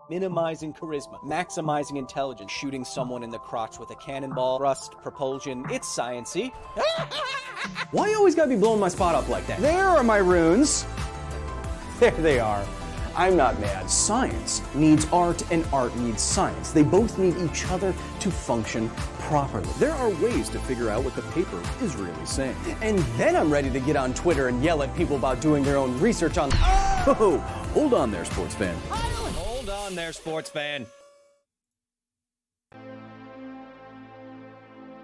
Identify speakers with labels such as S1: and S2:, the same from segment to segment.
S1: minimizing charisma, maximizing intelligence, shooting someone in the crotch with a cannonball, thrust, propulsion. It's science-y.
S2: Why you always gotta be blowing my spot up like that? There are my runes. There they are. I'm not mad. Science needs art and art needs science. They both need each other to function properly.
S3: There are ways to figure out what the paper is really saying.
S2: And then I'm ready to get on Twitter and yell at people about doing their own research on...
S3: Oh, hold on there, sports fan.
S1: Hold on there, sports fan.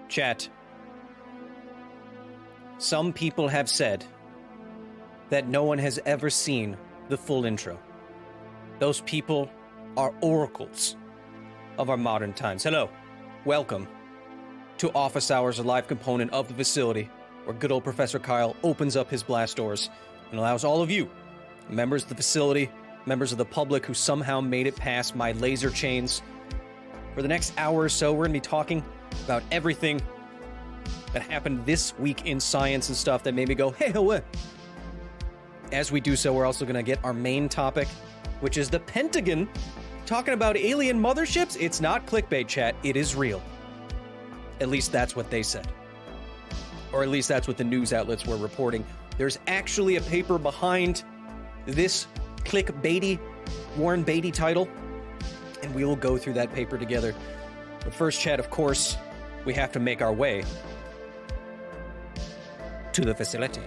S1: Chat. Some people have said that no one has ever seen the full intro. Those people are oracles of our modern times. Hello, welcome to Office Hours, a live component of the facility where good old Professor Kyle opens up his blast doors and allows all of you, members of the facility, members of the public who somehow made it past my laser chains. For the next hour or so, we're going to be talking about everything that happened this week in science and stuff that made me go, hey, what? As we do so, we're also going to get our main topic, which is the Pentagon talking about alien motherships. It's not clickbait, chat. It is real. At least that's what they said. Or at least that's what the news outlets were reporting. There's actually a paper behind this clickbaity, Warren Beatty title, and we will go through that paper together. But first, chat, of course, we have to make our way to the facility.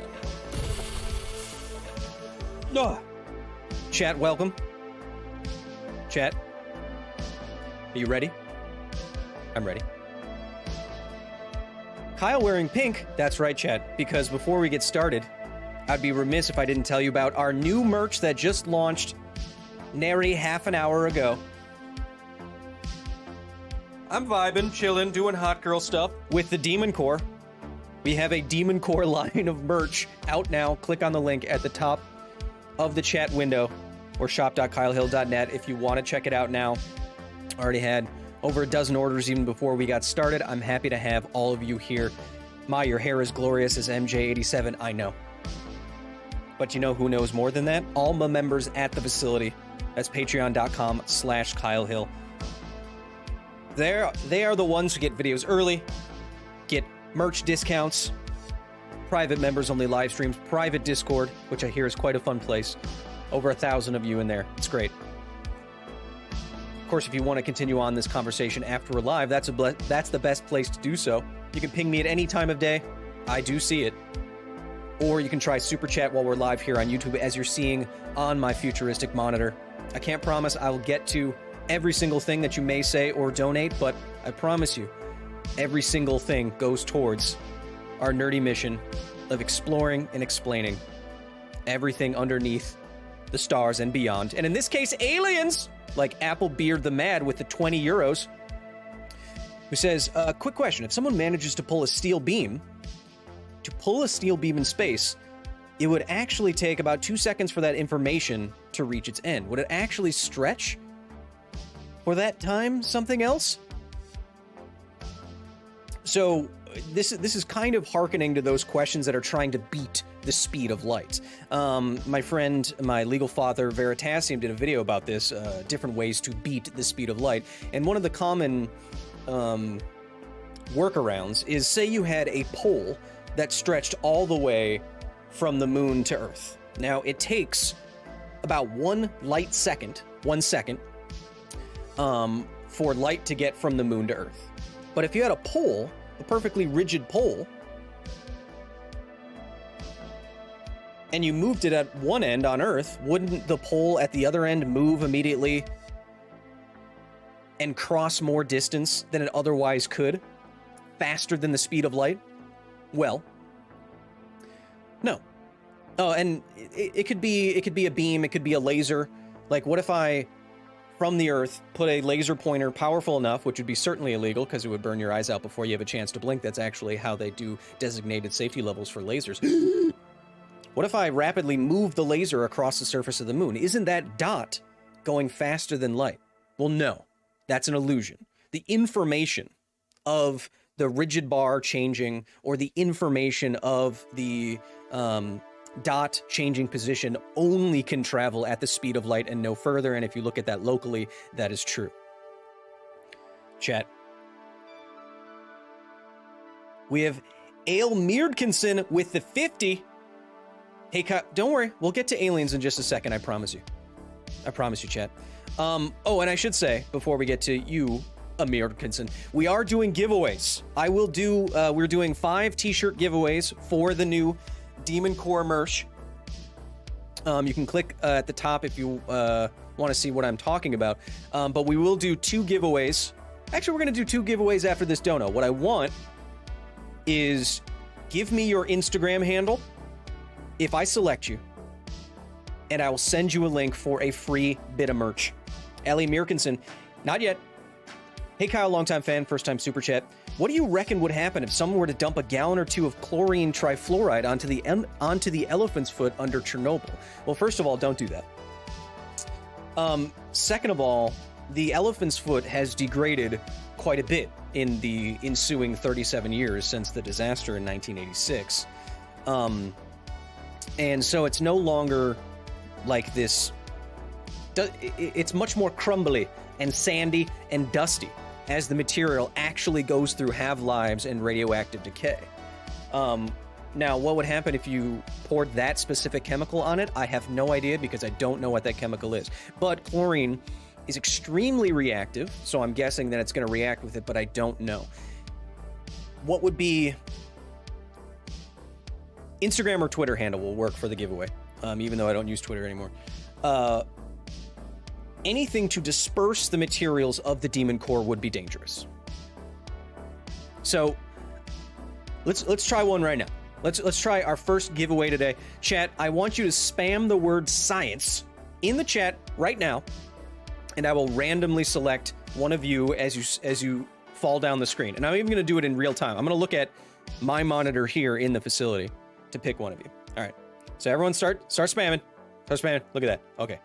S1: Chat, welcome. Chat, are you ready? I'm ready. Kyle wearing pink, that's right, chat, because before we get started, I'd be remiss if I didn't tell you about our new merch that just launched nary half an hour ago. I'm vibing, chilling, doing hot girl stuff with the Demon Core. We have a Demon Core line of merch out now. Click on the link at the top of the chat window or shop.kylehill.net if you want to check it out now. Already had over a dozen orders even before we got started. I'm happy to have all of you here. Your hair is glorious as MJ87, I know. But you know who knows more than that? Alma members at the facility. That's patreon.com/KyleHill. They are the ones who get videos early, get merch discounts, private members only live streams, private Discord, which I hear is quite a fun place. Over 1,000 of you in there. It's great. Of course, if you want to continue on this conversation after we're live, that's the best place to do so. You can ping me at any time of day. I do see it. Or you can try Super Chat while we're live here on YouTube, as you're seeing on my futuristic monitor. I can't promise I will get to every single thing that you may say or donate, but I promise you, every single thing goes towards our nerdy mission of exploring and explaining everything underneath the stars and beyond. And in this case, aliens, like Applebeard the Mad with the 20 euros, who says, quick question, if someone manages to pull a steel beam in space, it would actually take about 2 seconds for that information to reach its end. Would it actually stretch for that time something else? So this is kind of hearkening to those questions that are trying to beat the speed of light. My friend, my legal father, Veritasium, did a video about this, different ways to beat the speed of light. And one of the common workarounds is, say you had a pole that stretched all the way from the moon to Earth. Now, it takes about 1 second, for light to get from the moon to Earth. But if you had a pole, a perfectly rigid pole, and you moved it at one end on Earth, wouldn't the pole at the other end move immediately and cross more distance than it otherwise could, faster than the speed of light? Well, no. Oh, and it could be a beam, it could be a laser. Like, what if I, from the Earth, put a laser pointer powerful enough, which would be certainly illegal because it would burn your eyes out before you have a chance to blink. That's actually how they do designated safety levels for lasers. What if I rapidly move the laser across the surface of the moon? Isn't that dot going faster than light? Well, no. That's an illusion. The information of the rigid bar changing, or the information of the dot changing position only can travel at the speed of light and no further. And if you look at that locally, that is true. Chat. We have Ale Meardkinson with the 50. Hey, don't worry. We'll get to aliens in just a second. I promise you. I promise you, chat. Oh, and I should say, before we get to you, Amir Dickinson, we are doing giveaways. We're doing 5 t-shirt giveaways for the new Demon Core merch. You can click at the top if you want to see what I'm talking about. But we will do 2 giveaways. Actually, we're going to do 2 giveaways after this dono. What I want is give me your Instagram handle if I select you, and I will send you a link for a free bit of merch. Ellie Mearkinson, not yet. Hey Kyle, longtime fan, first time super chat. What do you reckon would happen if someone were to dump a gallon or 2 of chlorine trifluoride onto the elephant's foot under Chernobyl? Well, first of all, don't do that. Second of all, the elephant's foot has degraded quite a bit in the ensuing 37 years since the disaster in 1986. And so it's no longer like this. It's much more crumbly and sandy and dusty as the material actually goes through half-lives and radioactive decay. Now, what would happen if you poured that specific chemical on it? I have no idea because I don't know what that chemical is. But chlorine is extremely reactive, so I'm guessing that it's going to react with it, but I don't know. What would be... Instagram or Twitter handle will work for the giveaway, even though I don't use Twitter anymore. Anything to disperse the materials of the Demon Core would be dangerous. So let's try one right now. Let's try our first giveaway today. Chat, I want you to spam the word science in the chat right now, and I will randomly select one of you as you fall down the screen. And I'm even going to do it in real time. I'm going to look at my monitor here in the facility to pick one of you. All right. So everyone start spamming. Start spamming. Look at that. Okay.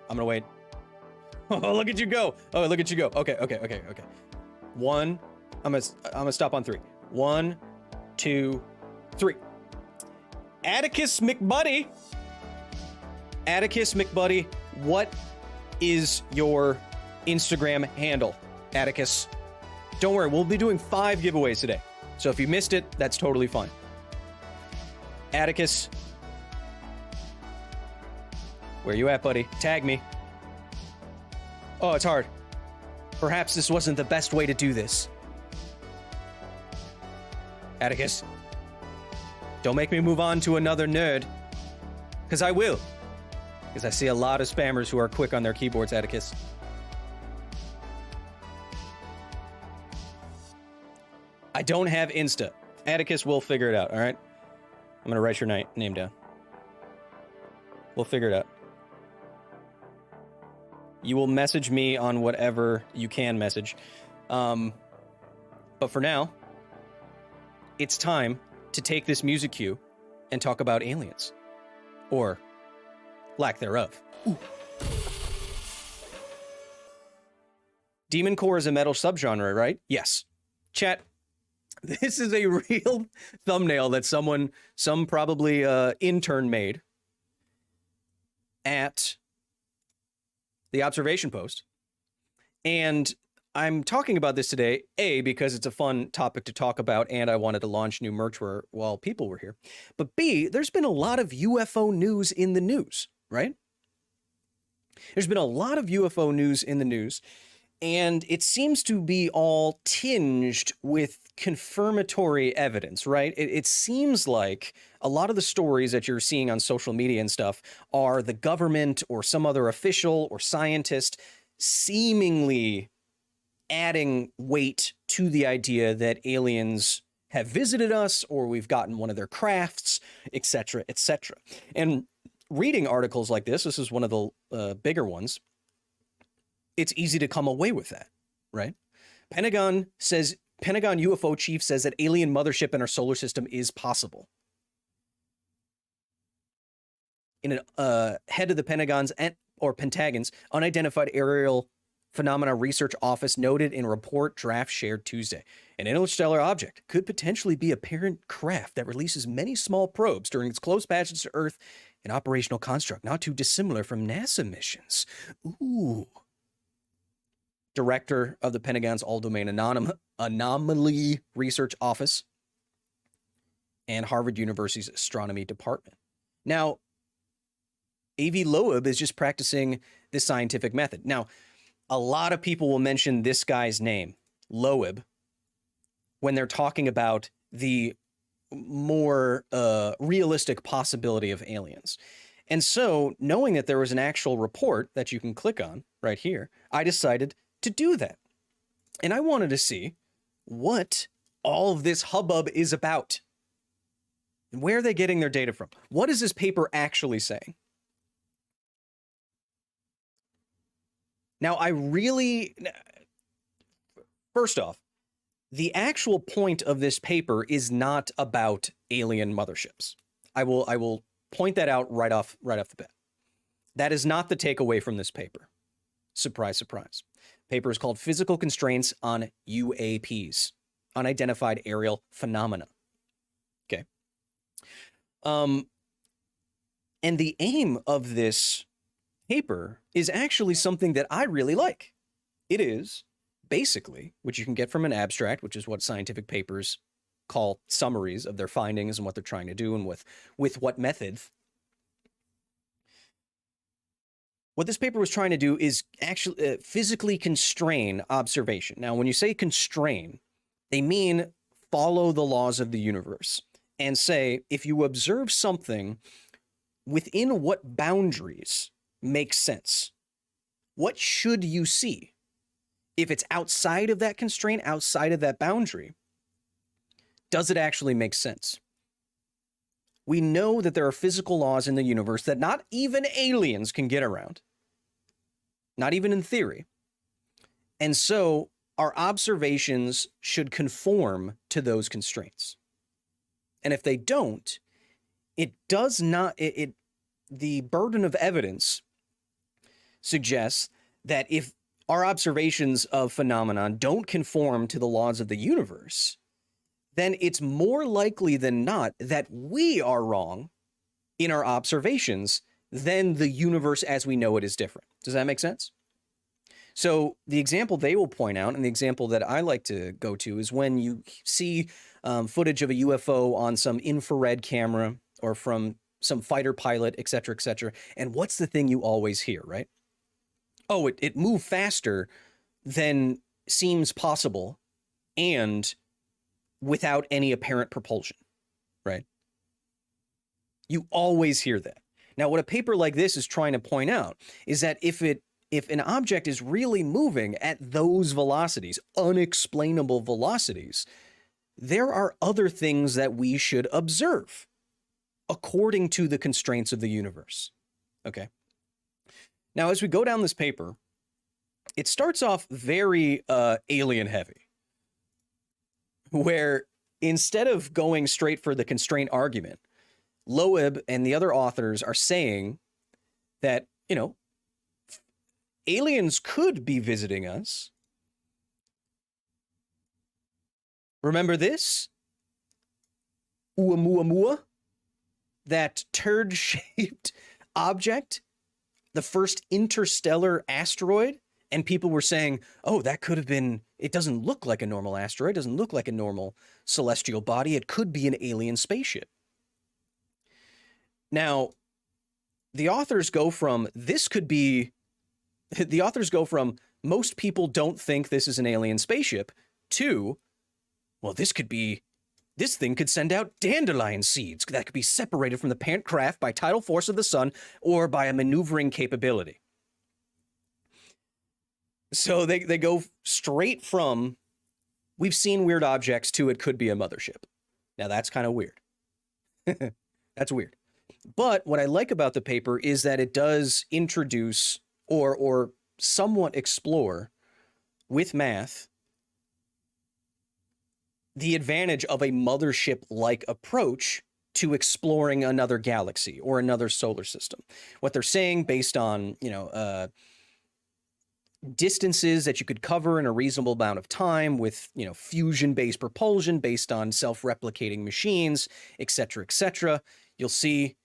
S1: I'm gonna wait. Oh, look at you go. Oh, look at you go. Okay. 1. I'm gonna stop on 3. 1, 2, 3. Atticus McBuddy. Atticus McBuddy, what is your Instagram handle? Atticus. Don't worry, we'll be doing 5 giveaways today. So if you missed it, that's totally fine. Atticus. Where you at, buddy? Tag me. Oh, it's hard. Perhaps this wasn't the best way to do this. Atticus. Don't make me move on to another nerd. Because I will. Because I see a lot of spammers who are quick on their keyboards, Atticus. I don't have Insta. Atticus will figure it out, all right? I'm going to write your name down. We'll figure it out. You will message me on whatever you can message. But for now, it's time to take this music cue and talk about aliens. Or lack thereof. Ooh. Demon Core is a metal subgenre, right? Yes. Chat, this is a real thumbnail that some probably intern made at the observation post. And I'm talking about this today, A, because it's a fun topic to talk about, and I wanted to launch new merch while people were here. But B, there's been a lot of UFO news in the news, right? There's been a lot of UFO news in the news, and it seems to be all tinged with confirmatory evidence, right? It seems like a lot of the stories that you're seeing on social media and stuff are the government or some other official or scientist seemingly adding weight to the idea that aliens have visited us or we've gotten one of their crafts, etc., etc. And reading articles like this is one of the bigger ones, it's easy to come away with that, right? Pentagon UFO chief says that alien mothership in our solar system is possible. In a head of the Pentagon's unidentified aerial Phenomena Research Office noted in a report draft shared Tuesday. An interstellar object could potentially be a parent craft that releases many small probes during its close passage to Earth, an operational construct not too dissimilar from NASA missions. Ooh. Director of the Pentagon's All-Domain Anomaly Research Office and Harvard University's Astronomy Department. Now, Avi Loeb is just practicing this scientific method. Now, a lot of people will mention this guy's name, Loeb, when they're talking about the more realistic possibility of aliens. And so, knowing that there was an actual report that you can click on right here, I decided to do that. And I wanted to see what all of this hubbub is about. And where are they getting their data from? What is this paper actually saying? Now, first off, the actual point of this paper is not about alien motherships. I will point that out right off the bat. That is not the takeaway from this paper. Surprise, surprise. Paper is called Physical Constraints on UAPs, Unidentified Aerial Phenomena. Okay. And the aim of this paper is actually something that I really like. It is basically, which you can get from an abstract, which is what scientific papers call summaries of their findings and what they're trying to do and with what methods. What this paper was trying to do is actually physically constrain observation. Now, when you say constrain, they mean follow the laws of the universe and say, if you observe something within what boundaries makes sense, what should you see? If it's outside of that constraint, outside of that boundary, does it actually make sense? We know that there are physical laws in the universe that not even aliens can get around. Not even in theory. And so our observations should conform to those constraints. And if they don't, it does not, the burden of evidence suggests that if our observations of phenomenon don't conform to the laws of the universe, then it's more likely than not that we are wrong in our observations than the universe as we know it is different. Does that make sense? So the example they will point out, and the example that I like to go to, is when you see footage of a UFO on some infrared camera or from some fighter pilot, et cetera, and what's the thing you always hear, right? Oh, it moved faster than seems possible and without any apparent propulsion, right? You always hear that. Now, what a paper like this is trying to point out is that if an object is really moving at those velocities, unexplainable velocities, there are other things that we should observe according to the constraints of the universe. Okay. Now, as we go down this paper, it starts off very alien heavy, where instead of going straight for the constraint argument, Loeb and the other authors are saying that, aliens could be visiting us. Remember this? Oumuamua? That turd-shaped object? The first interstellar asteroid? And people were saying, oh, that could have been, it doesn't look like a normal asteroid, doesn't look like a normal celestial body. It could be an alien spaceship. Now, the authors go from most people don't think this is an alien spaceship to, well, this thing could send out dandelion seeds that could be separated from the parent craft by tidal force of the sun or by a maneuvering capability. So they go straight from, we've seen weird objects, to it could be a mothership. Now that's kind of weird. That's weird. But what I like about the paper is that it does introduce or somewhat explore with math the advantage of a mothership-like approach to exploring another galaxy or another solar system. What they're saying based on, distances that you could cover in a reasonable amount of time with, fusion-based propulsion based on self-replicating machines, etc., etc. You'll see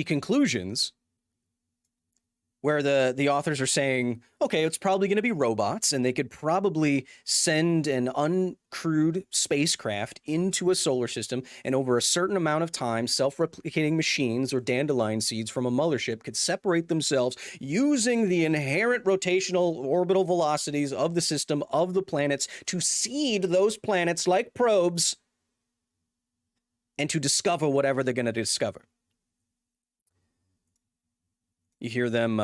S1: conclusions where the authors are saying, okay, it's probably going to be robots, and they could probably send an uncrewed spacecraft into a solar system, and over a certain amount of time, self-replicating machines or dandelion seeds from a mothership could separate themselves using the inherent rotational orbital velocities of the system of the planets to seed those planets like probes and to discover whatever they're going to discover. You hear them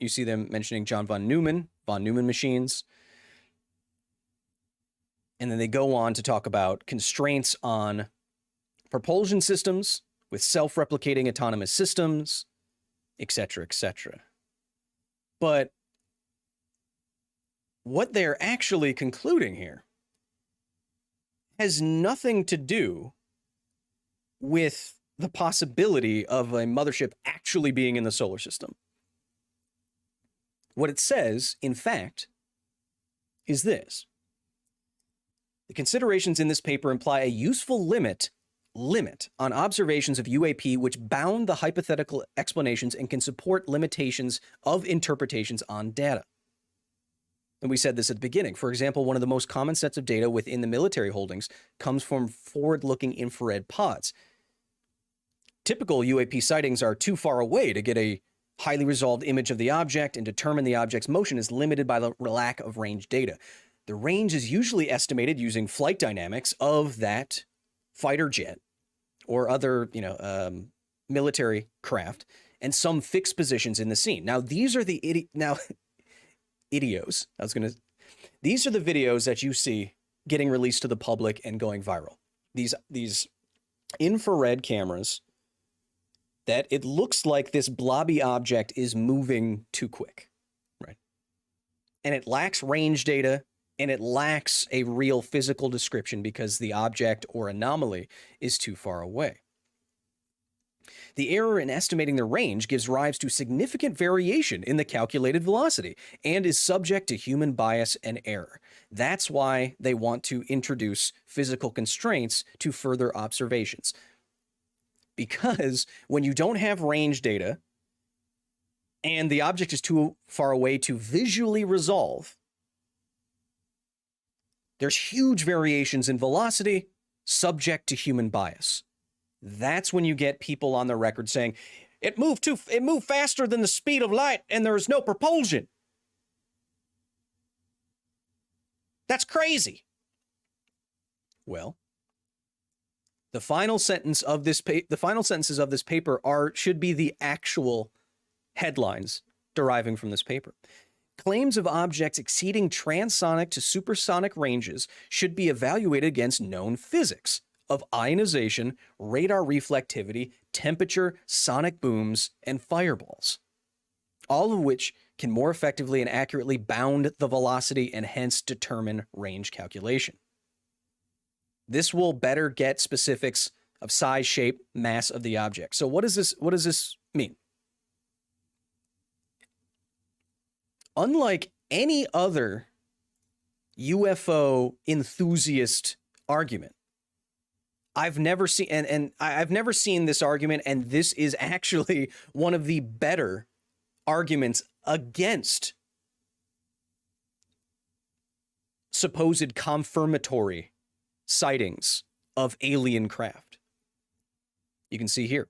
S1: you see them mentioning John von Neumann machines. And then they go on to talk about constraints on propulsion systems with self-replicating autonomous systems, etc., etc. But what they're actually concluding here has nothing to do with the possibility of a mothership actually being in the solar system. What it says, in fact, is this. The considerations in this paper imply a useful limit on observations of UAP which bound the hypothetical explanations and can support limitations of interpretations on data. And we said this at the beginning. For example, one of the most common sets of data within the military holdings comes from forward-looking infrared pods. Typical UAP sightings are too far away to get a highly resolved image of the object, and determine the object's motion is limited by the lack of range data. The range is usually estimated using flight dynamics of that fighter jet or other, military craft, and some fixed positions in the scene. Now, these are the videos. These are the videos that you see getting released to the public and going viral. These infrared cameras that it looks like this blobby object is moving too quick, right? And it lacks range data, and it lacks a real physical description because the object or anomaly is too far away. The error in estimating the range gives rise to significant variation in the calculated velocity and is subject to human bias and error. That's why they want to introduce physical constraints to further observations. Because when you don't have range data and the object is too far away to visually resolve, there's huge variations in velocity subject to human bias. That's when you get people on the record saying, it moved faster than the speed of light and there is no propulsion. That's crazy. Well, the final sentences of this paper should be the actual headlines deriving from this paper. Claims of objects exceeding transonic to supersonic ranges should be evaluated against known physics of ionization, radar reflectivity, temperature, sonic booms, and fireballs, all of which can more effectively and accurately bound the velocity and hence determine range calculation. This will better get specifics of size, shape, mass of the object. So what does this mean? Unlike any other UFO enthusiast argument, I've never seen this argument, and this is actually one of the better arguments against supposed confirmatory sightings of alien craft. You can see here.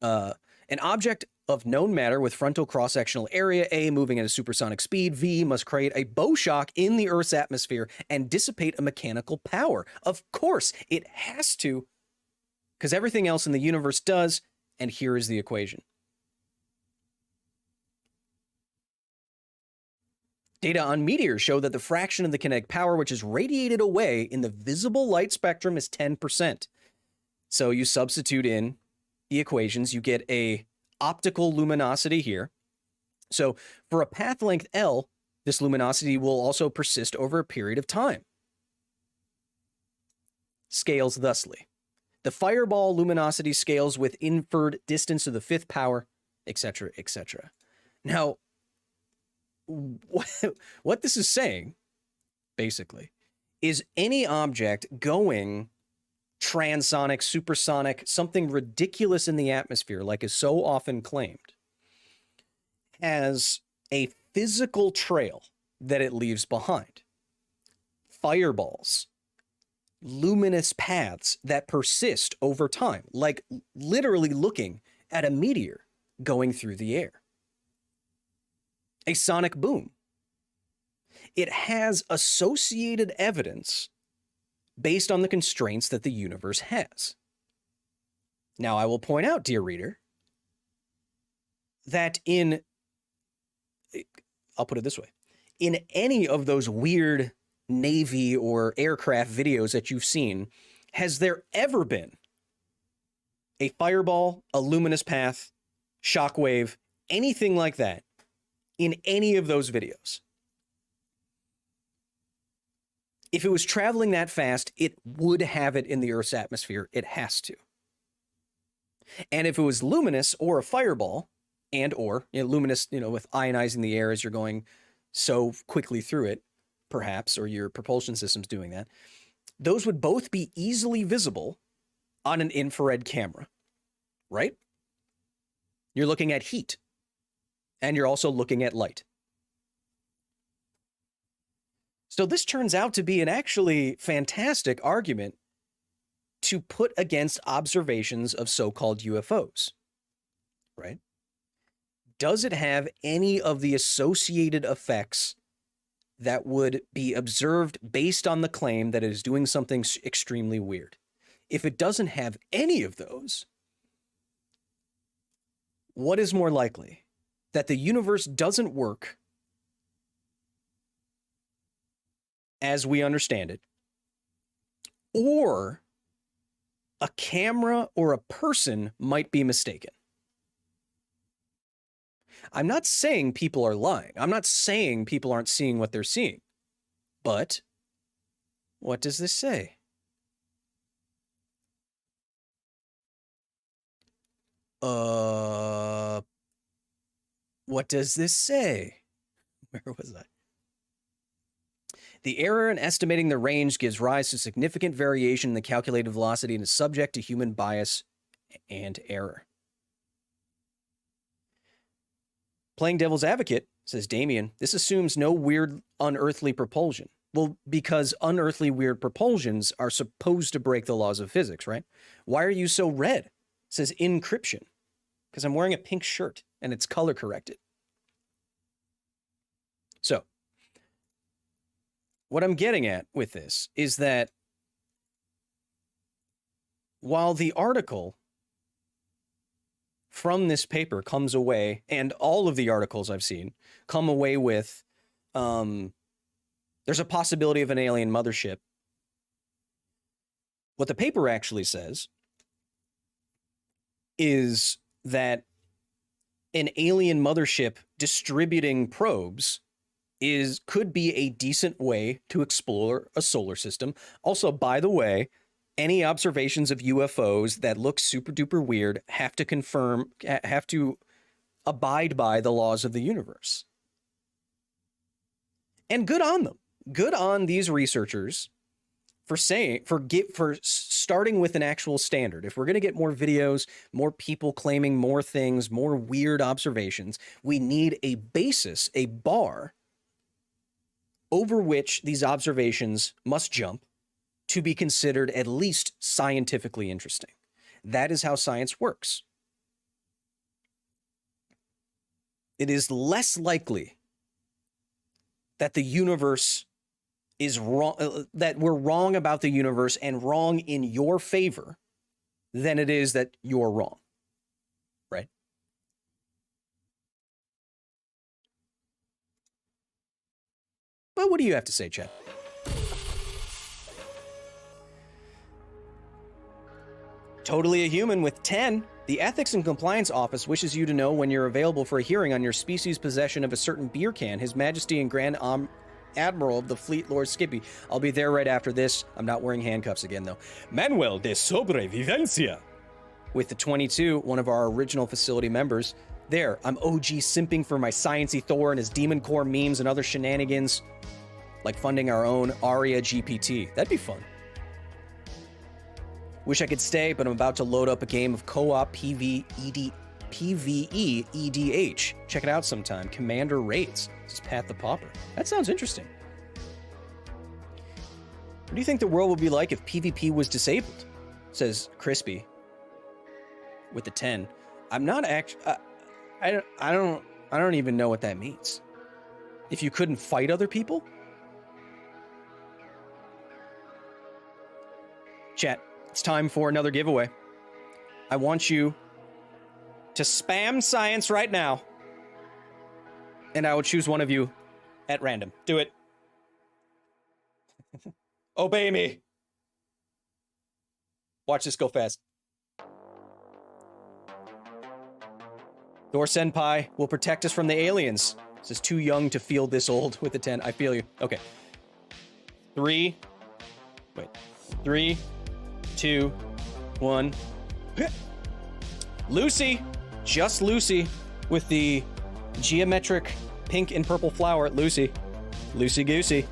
S1: An object of known matter with frontal cross-sectional area A moving at a supersonic speed V must create a bow shock in the Earth's atmosphere and dissipate a mechanical power. Of course, it has to, because everything else in the universe does, and here is the equation. Data on meteors show that the fraction of the kinetic power which is radiated away in the visible light spectrum is 10%. So you substitute in the equations, you get a optical luminosity here. So for a path length L, this luminosity will also persist over a period of time. Scales thusly. The fireball luminosity scales with inferred distance to the fifth power, etc., etc. Now, what this is saying, basically, is any object going transonic, supersonic, something ridiculous in the atmosphere, like is so often claimed, has a physical trail that it leaves behind. Fireballs, luminous paths that persist over time, like literally looking at a meteor going through the air. A sonic boom. It has associated evidence based on the constraints that the universe has. Now, I will point out, dear reader, that I'll put it this way, in any of those weird Navy or aircraft videos that you've seen, has there ever been a fireball, a luminous path, shockwave, anything like that in any of those videos? If it was traveling that fast, it would have it in the Earth's atmosphere. It has to. And if it was luminous or a fireball, luminous, with ionizing the air as you're going so quickly through it, perhaps, or your propulsion system's doing that, those would both be easily visible on an infrared camera, right? You're looking at heat, and you're also looking at light. So this turns out to be an actually fantastic argument to put against observations of so-called UFOs, right? Does it have any of the associated effects that would be observed based on the claim that it is doing something extremely weird? If it doesn't have any of those, what is more likely? That the universe doesn't work as we understand it, or a camera or a person might be mistaken. I'm not saying people are lying. I'm not saying people aren't seeing what they're seeing. But what does this say? What does this say? Where was I? The error in estimating the range gives rise to significant variation in the calculated velocity and is subject to human bias and error. Playing devil's advocate, says Damien, this assumes no weird unearthly propulsion. Well, because unearthly weird propulsions are supposed to break the laws of physics, right? Why are you so red? It says encryption. Because I'm wearing a pink shirt and it's color corrected. So, what I'm getting at with this is that while the article from this paper comes away, and all of the articles I've seen come away with, there's a possibility of an alien mothership. What the paper actually says is that an alien mothership distributing probes could be a decent way to explore a solar system. Also, by the way, any observations of UFOs that look super duper weird have to abide by the laws of the universe. And good on them. Good on these researchers for starting with an actual standard. If we're going to get more videos, more people claiming more things, more weird observations, we need a basis, a bar over which these observations must jump to be considered at least scientifically interesting. That is how science works. It is less likely that the universe is wrong, that we're wrong about the universe and wrong in your favor than it is that you're wrong, right? But what do you have to say, Chad? Totally a Human with 10. The Ethics and Compliance Office wishes you to know when you're available for a hearing on your species' possession of a certain beer can. His Majesty and Grand Admiral of the Fleet, Lord Skippy. I'll be there right after this. I'm not wearing handcuffs again, though. Manuel de Sobrevivencia. With the 22, one of our original facility members. There, I'm OG simping for my Science-y Thor and his Demon Core memes and other shenanigans. Like funding our own Aria GPT. That'd be fun. Wish I could stay, but I'm about to load up a game of co-op PvE EDH. Check it out sometime. Commander Raids. This is Pat the Pauper. That sounds interesting. What do you think the world would be like if PvP was disabled? Says Crispy. With the 10. I'm not actually... I don't even know what that means. If you couldn't fight other people? Chat, it's time for another giveaway. I want you to spam science right now, and I will choose one of you at random. Do it. Obey me. Watch this go fast. Thor Senpai will protect us from the aliens. This is too young to feel this old with the 10. I feel you. Okay. 3, 2, 1. Lucy. Just Lucy with the geometric pink and purple flower. Lucy. Lucy Goosey.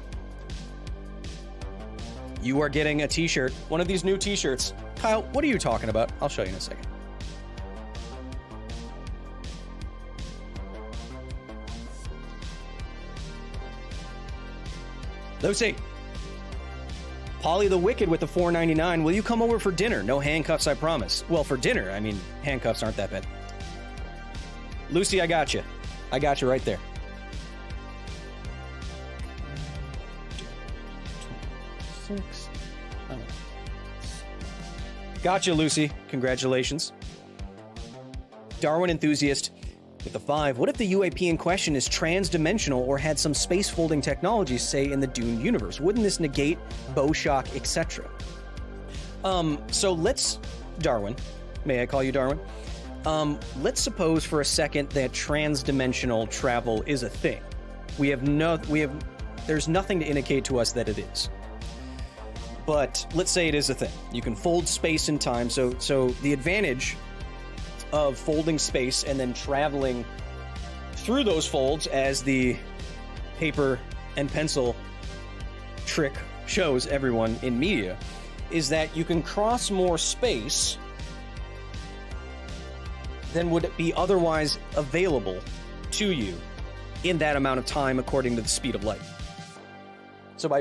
S1: You are getting a t-shirt. One of these new t-shirts. Kyle, what are you talking about? I'll show you in a second. Lucy. Polly the Wicked with the $4.99. Will you come over for dinner? No handcuffs, I promise. Well, for dinner, I mean, handcuffs aren't that bad. Lucy, I got you. I got you right there. 6. Oh. Gotcha, Lucy. Congratulations. Darwin Enthusiast with the 5. What if the UAP in question is trans-dimensional or had some space-folding technology, say, in the Dune universe? Wouldn't this negate bow shock, etc.? So let's... Darwin. May I call you Darwin? Let's suppose for a second that trans-dimensional travel is a thing. There's nothing to indicate to us that it is. But let's say it is a thing. You can fold space and time, so the advantage of folding space and then traveling through those folds, as the paper and pencil trick shows everyone in media, is that you can cross more space than would be otherwise available to you in that amount of time according to the speed of light. So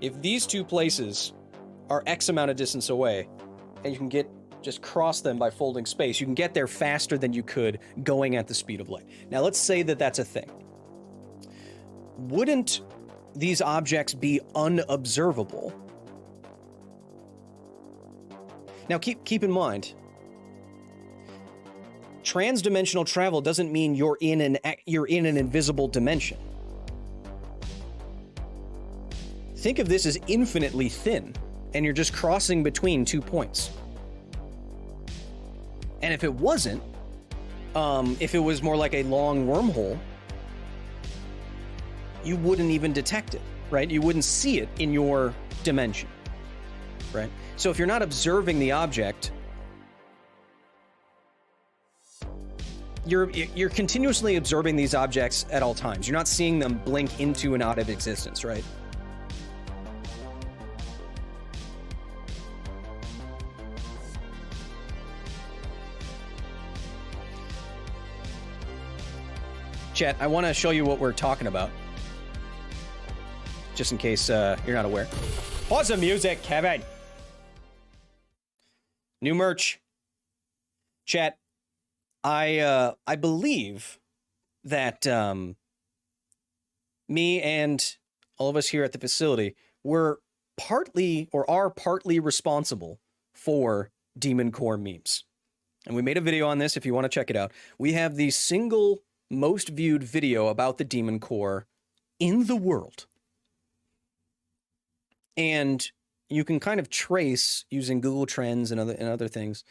S1: if these two places are X amount of distance away, and you can just cross them by folding space, you can get there faster than you could going at the speed of light. Now let's say that that's a thing. Wouldn't these objects be unobservable? Now keep in mind, trans-dimensional travel doesn't mean you're in an invisible dimension. Think of this as infinitely thin, and you're just crossing between 2 points. And if it wasn't, if it was more like a long wormhole, you wouldn't even detect it, right? You wouldn't see it in your dimension, right? So if you're not observing the object, you're continuously observing these objects at all times. You're not seeing them blink into and out of existence, right? Chat, I want to show you what we're talking about, just in case you're not aware. Pause the music, Kevin. New merch. Chat, I believe that me and all of us here at the facility were are partly responsible for Demon Core memes. And we made a video on this if you want to check it out. We have the single most viewed video about the Demon Core in the world. And you can kind of trace, using Google Trends and other things,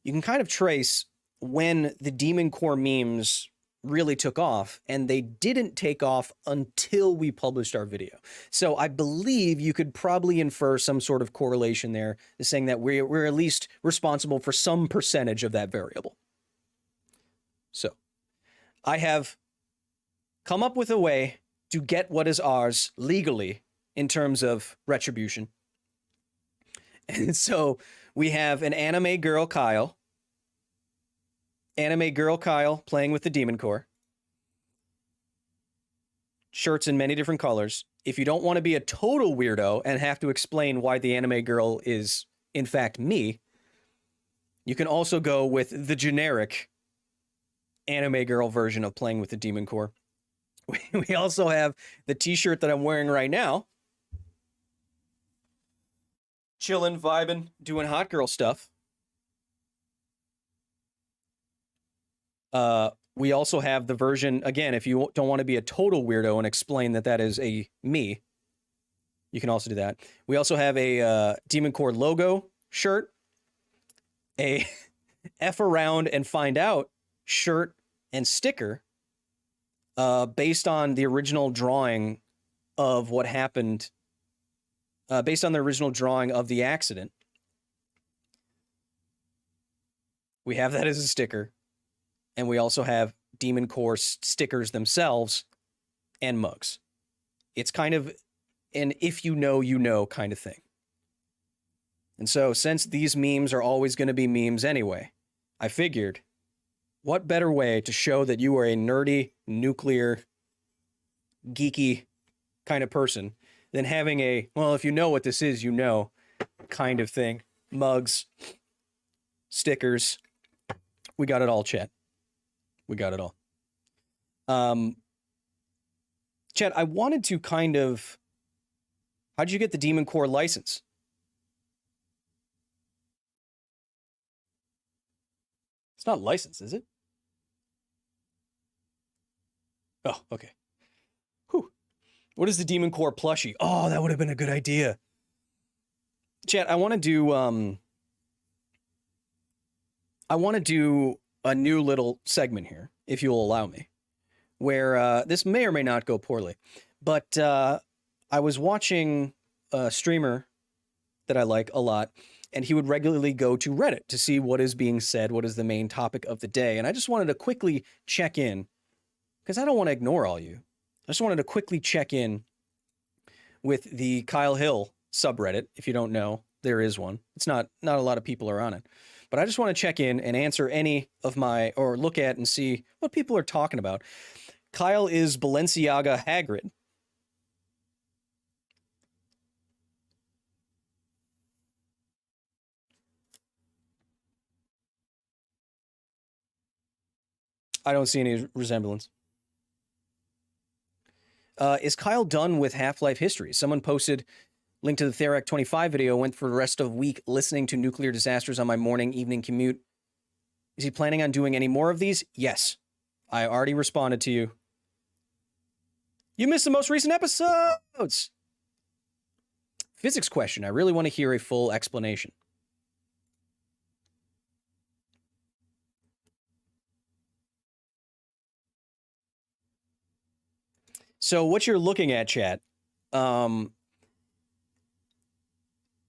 S1: you can kind of trace when the Demon Core memes really took off, and they didn't take off until we published our video. So I believe you could probably infer some sort of correlation there, saying that we're at least responsible for some percentage of that variable. So I have come up with a way to get what is ours legally in terms of retribution. And so we have an anime girl Kyle playing with the Demon Core. Shirts in many different colors. If you don't want to be a total weirdo and have to explain why the anime girl is, in fact, me, you can also go with the generic anime girl version of playing with the Demon Core. We also have the t-shirt that I'm wearing right now. Chilling, vibing, doing hot girl stuff. We also have the version, again, if you don't want to be a total weirdo and explain that that is a me, you can also do that. We also have a Demon Core logo shirt, a F around and find out shirt and sticker, based on the original drawing of what happened, based on the original drawing of the accident. We have that as a sticker. And we also have Demon Core stickers themselves and mugs. It's kind of an if you know kind of thing. And so since these memes are always going to be memes anyway, I figured, what better way to show that you are a nerdy, nuclear, geeky kind of person than having a, well, if you know what this is, you know, kind of thing. Mugs, stickers. We got it all, chat. We got it all. Chad, I wanted to kind of... How'd you get the Demon Core license? It's not licensed, is it? Oh, okay. Whew. What is the Demon Core plushie? Oh, that would have been a good idea. Chad, I want to do... a new little segment here, if you'll allow me, where this may or may not go poorly. But I was watching a streamer that I like a lot, and he would regularly go to Reddit to see what is being said, what is the main topic of the day. And I just wanted to quickly check in, because I don't want to ignore all you. I just wanted to quickly check in with the Kyle Hill subreddit. If you don't know, there is one. It's not a lot of people are on it. But I just want to check in and answer any of my, or look at and see what people are talking about. Kyle is Balenciaga Hagrid. I don't see any resemblance. Is Kyle done with Half-Life history? Someone posted... Link to the Therac 25 video. Went for the rest of the week listening to nuclear disasters on my morning, evening commute. Is he planning on doing any more of these? Yes. I already responded to you. You missed the most recent episodes. Physics question. I really want to hear a full explanation. So what you're looking at, chat,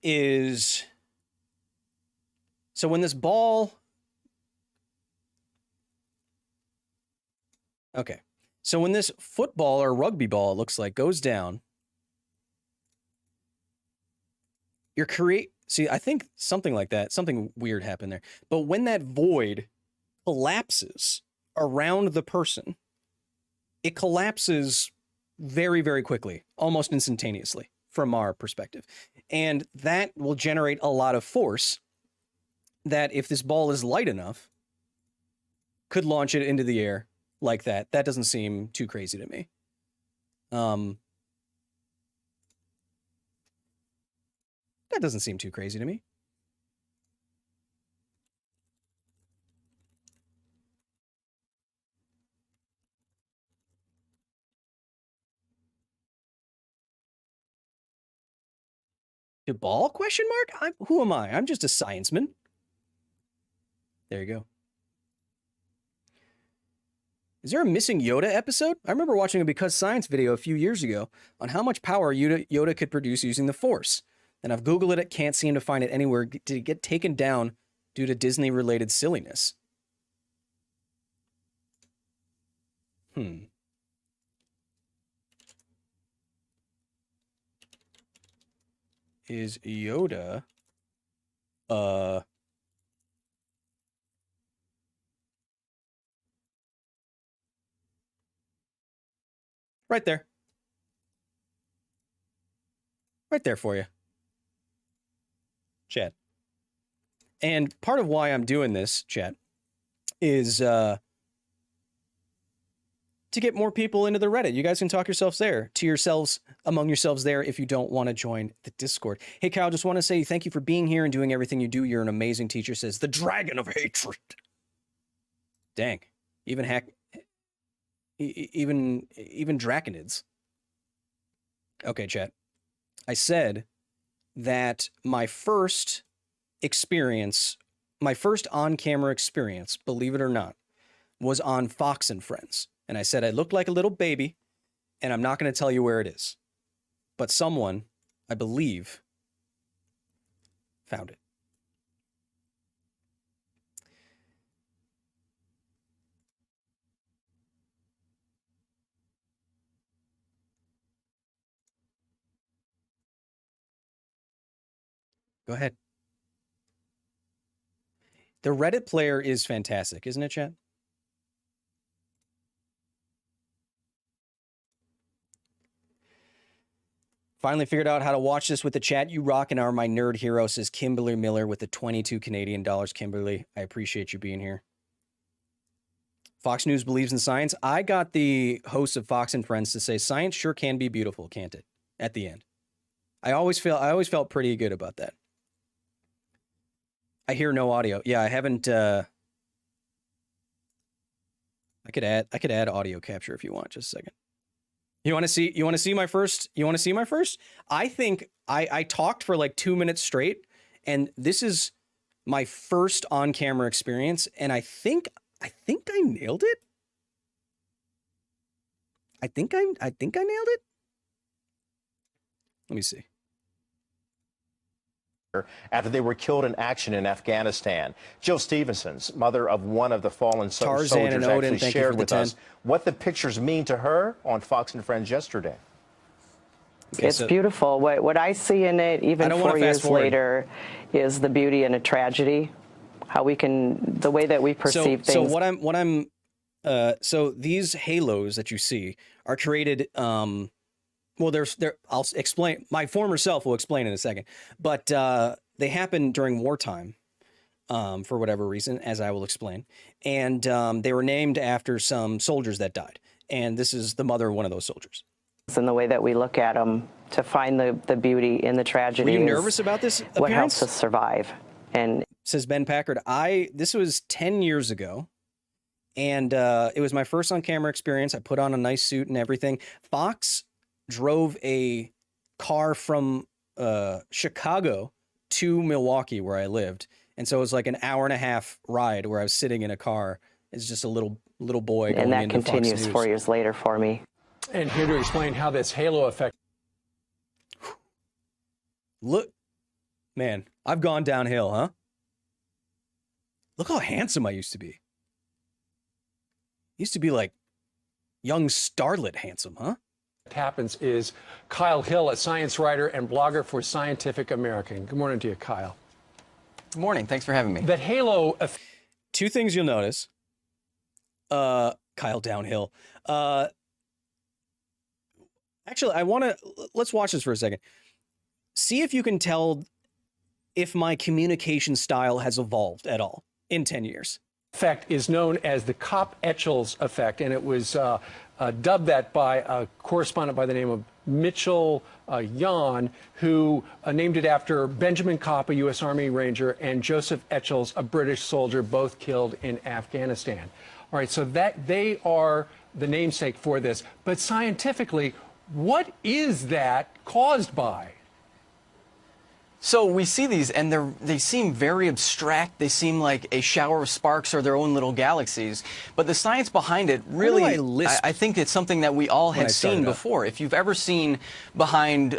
S1: is, so when this ball, okay, so when this football or rugby ball, it looks like, goes down, see, I think something like that, something weird happened there, but when that void collapses around the person, it collapses very, very quickly, almost instantaneously from our perspective. And that will generate a lot of force that, if this ball is light enough, could launch it into the air like that. That doesn't seem too crazy to me. That doesn't seem too crazy to me. The ball? Question mark? Who am I? I'm just a scienceman. There you go. Is there a missing Yoda episode? I remember watching a Because Science video a few years ago on how much power Yoda could produce using the Force. And I've Googled it, can't seem to find it anywhere. Did it get taken down due to Disney-related silliness? Is Yoda... Right there. Right there for you. Chat. And part of why I'm doing this, chat, is to get more people into the Reddit. You guys can talk among yourselves there if you don't want to join the Discord. Hey, Kyle, just want to say thank you for being here and doing everything you do. You're an amazing teacher, says the Dragon of Hatred. Dang. Even Draconids. Okay, chat. I said that my first on-camera experience, believe it or not, was on Fox and Friends. And I said I looked like a little baby, and I'm not going to tell you where it is. But someone, I believe, found it. Go ahead. The Reddit player is fantastic, isn't it, chat? Finally figured out how to watch this with the chat. You rock and are my nerd hero, says Kimberly Miller with the 22 Canadian dollars. Kimberly, I appreciate you being here. Fox News believes in science. I got the hosts of Fox and Friends to say science sure can be beautiful, can't it? At the end. I always felt pretty good about that. I hear no audio. Yeah, I haven't I could add audio capture if you want. Just a second. You want to see my first? I think I talked for like 2 minutes straight, and this is my first on-camera experience, and I think I nailed it. I think I nailed it. Let me see.
S4: After they were killed in action in Afghanistan. Jill Stevenson's mother of one of the fallen soldiers actually shared with us what the pictures mean to her on Fox and Friends yesterday.
S5: Okay, it's beautiful. What I see in it, even 4 years later, is the beauty and a tragedy. How we can, the way that we perceive things.
S1: So these halos that you see are created. Well, I'll explain. My former self will explain in a second, but they happen during wartime, for whatever reason, as I will explain. And they were named after some soldiers that died. And this is the mother of one of those soldiers.
S5: And the way that we look at them to find the beauty in the tragedy.
S1: Were you nervous about this appearance?
S5: What helps us survive? And
S1: says Ben Packard. This was 10 years ago. And it was my first on-camera experience. I put on a nice suit and everything. Fox drove a car from Chicago to Milwaukee, where I lived. And so it was like an hour and a half ride where I was sitting in a car as just a little boy going into Fox News.
S5: And that continues 4 years later for me.
S6: And here to explain how this halo effect.
S1: Look, man, I've gone downhill, huh? Look how handsome I used to be. Used to be like young starlet handsome, huh?
S6: Happens is Kyle Hill, a science writer and blogger for Scientific American. Good morning to you, Kyle.
S7: Good morning. Thanks for having me.
S6: That halo.
S1: Two things you'll notice. Kyle downhill. Actually, let's watch this for a second. See if you can tell if my communication style has evolved at all in 10 years.
S6: Effect is known as the Kopp-Etchells effect, and it was dubbed that by a correspondent by the name of Mitchell Yon, who named it after Benjamin Kopp, a U.S. Army Ranger, and Joseph Etchells, a British soldier, both killed in Afghanistan. All right, so that they are the namesake for this. But scientifically, what is that caused by?
S7: So we see these, and they seem very abstract. They seem like a shower of sparks or their own little galaxies. But the science behind it really, I think it's something that we all had seen before. If you've ever seen behind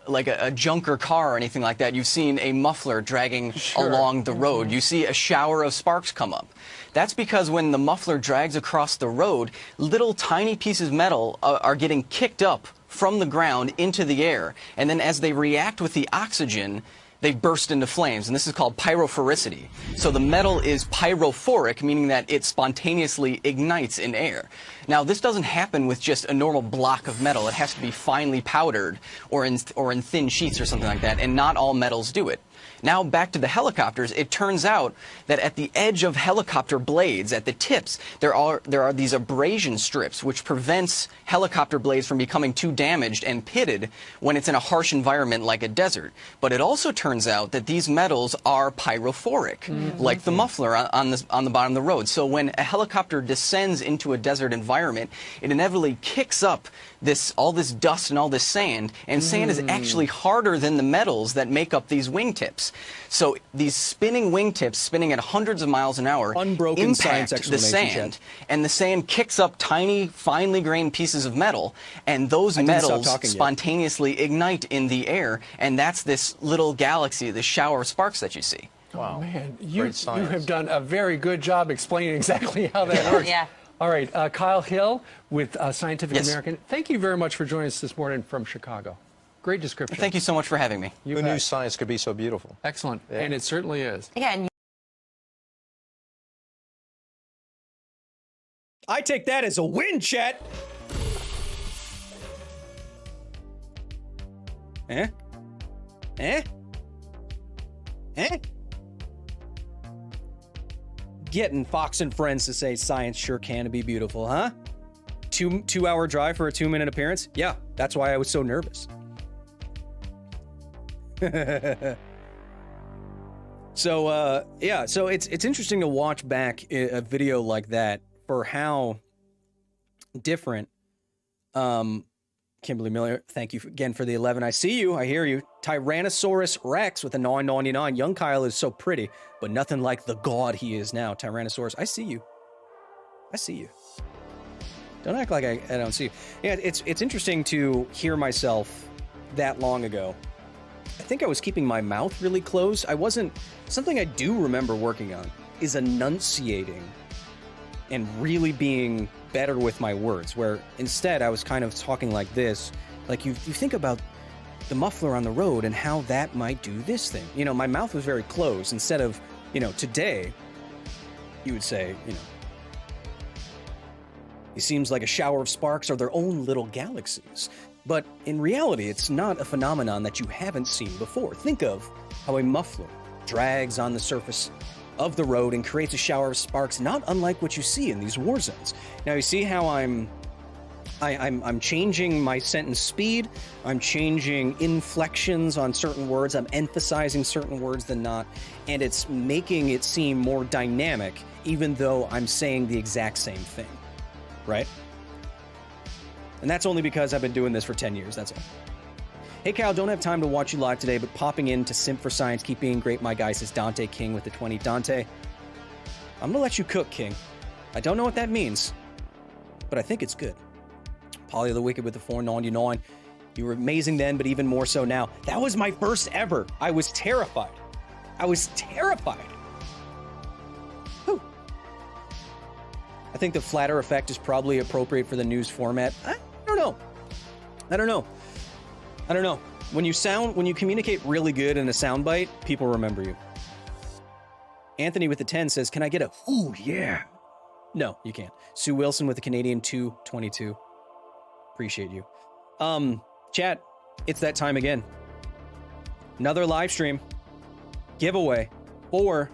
S7: like a junker car or anything like that, you've seen a muffler dragging along the road. You see a shower of sparks come up. That's because when the muffler drags across the road, little tiny pieces of metal are getting kicked up from the ground into the air, and then as they react with the oxygen, they burst into flames, and this is called pyrophoricity. So the metal is pyrophoric, meaning that it spontaneously ignites in air. Now, this doesn't happen with just a normal block of metal. It has to be finely powdered or in thin sheets or something like that, and not all metals do it. Now back to the helicopters, it turns out that at the edge of helicopter blades, at the tips, there are these abrasion strips which prevents helicopter blades from becoming too damaged and pitted when it's in a harsh environment like a desert. But it also turns out that these metals are pyrophoric, like the muffler on the bottom of the road. So when a helicopter descends into a desert environment, it inevitably kicks up all this dust and all this sand, and sand is actually harder than the metals that make up these wingtips. So these spinning wingtips, spinning at hundreds of miles an hour, impact the sand, and the sand kicks up tiny, finely grained pieces of metal, and those metals spontaneously ignite in the air, and that's this little galaxy, this shower of sparks that you see.
S6: Wow. Oh, man, you have done a very good job explaining exactly how that works.
S8: Yeah.
S6: All right, Kyle Hill with Scientific American. Thank you very much for joining us this morning from Chicago. Great description.
S7: Thank you so much for having me.
S4: Who knew science could be so beautiful?
S6: Excellent, and it certainly is.
S8: Again.
S1: I take that as a win, Chet. Eh? Eh? Eh? Getting Fox and Friends to say science sure can be beautiful, huh? Two-hour drive for a 2-minute appearance? Yeah, that's why I was so nervous. So it's interesting to watch back a video like that for how different. Kimberly Miller, thank you again for the 11. I see you. I hear you. Tyrannosaurus Rex with a 999. Young Kyle is so pretty, but nothing like the god he is now. Tyrannosaurus, I see you. I see you. Don't act like I don't see you. Yeah, it's interesting to hear myself that long ago. I think I was keeping my mouth really closed. Something I do remember working on is enunciating and really being better with my words, where instead I was kind of talking like this. Like you think about the muffler on the road and how that might do this thing. You know, my mouth was very closed. Instead of, today, you would say, it seems like a shower of sparks are their own little galaxies. But in reality, it's not a phenomenon that you haven't seen before. Think of how a muffler drags on the surface of the road and creates a shower of sparks, not unlike what you see in these war zones. Now, you see how I'm changing my sentence speed, I'm changing inflections on certain words, I'm emphasizing certain words than not, and it's making it seem more dynamic, even though I'm saying the exact same thing, right? And that's only because I've been doing this for 10 years, that's all. Hey, Cal, don't have time to watch you live today, but popping in to Simp for Science. Keep being great, my guy, says Dante King with the 20. Dante, I'm going to let you cook, King. I don't know what that means, but I think it's good. Polly the Wicked with the 499. You were amazing then, but even more so now. That was my first ever. I was terrified. Whew. I think the flatter effect is probably appropriate for the news format. I don't know. When you communicate really good in a soundbite, people remember you. Anthony with the 10 says, can I get a, ooh, yeah. No, you can't. Sue Wilson with the Canadian 222. Appreciate you. Chat, it's that time again. Another live stream giveaway for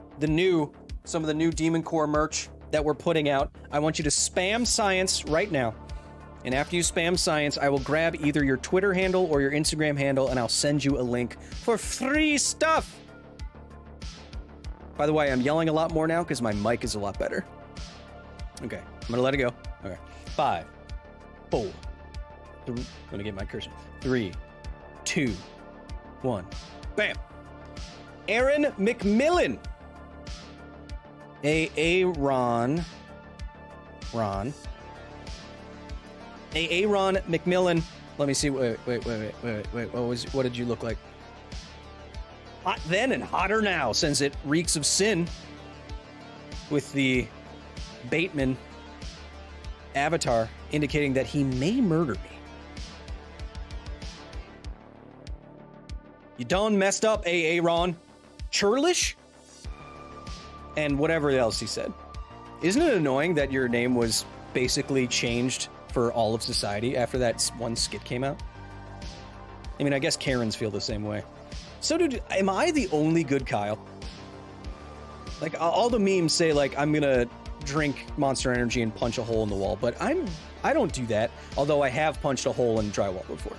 S1: some of the new Demon Core merch that we're putting out. I want you to spam science right now. And after you spam science, I will grab either your Twitter handle or your Instagram handle, and I'll send you a link for free stuff. By the way, I'm yelling a lot more now because my mic is a lot better. Okay, I'm going to let it go. Okay, 5, 4, 3, I'm going to get my cursor. 3, 2, 1. Bam. Aaron McMillan. Aaron McMillan. Let me see. Wait. What did you look like? Hot then and hotter now, since it reeks of sin with the Bateman avatar indicating that he may murder me. You done messed up, Aaron. Churlish? And whatever else he said. Isn't it annoying that your name was basically changed for all of society after that one skit came out? I mean, I guess Karens feel the same way. So, dude, am I the only good Kyle? Like, all the memes say, like, I'm gonna drink Monster Energy and punch a hole in the wall, but I don't do that, although I have punched a hole in drywall before.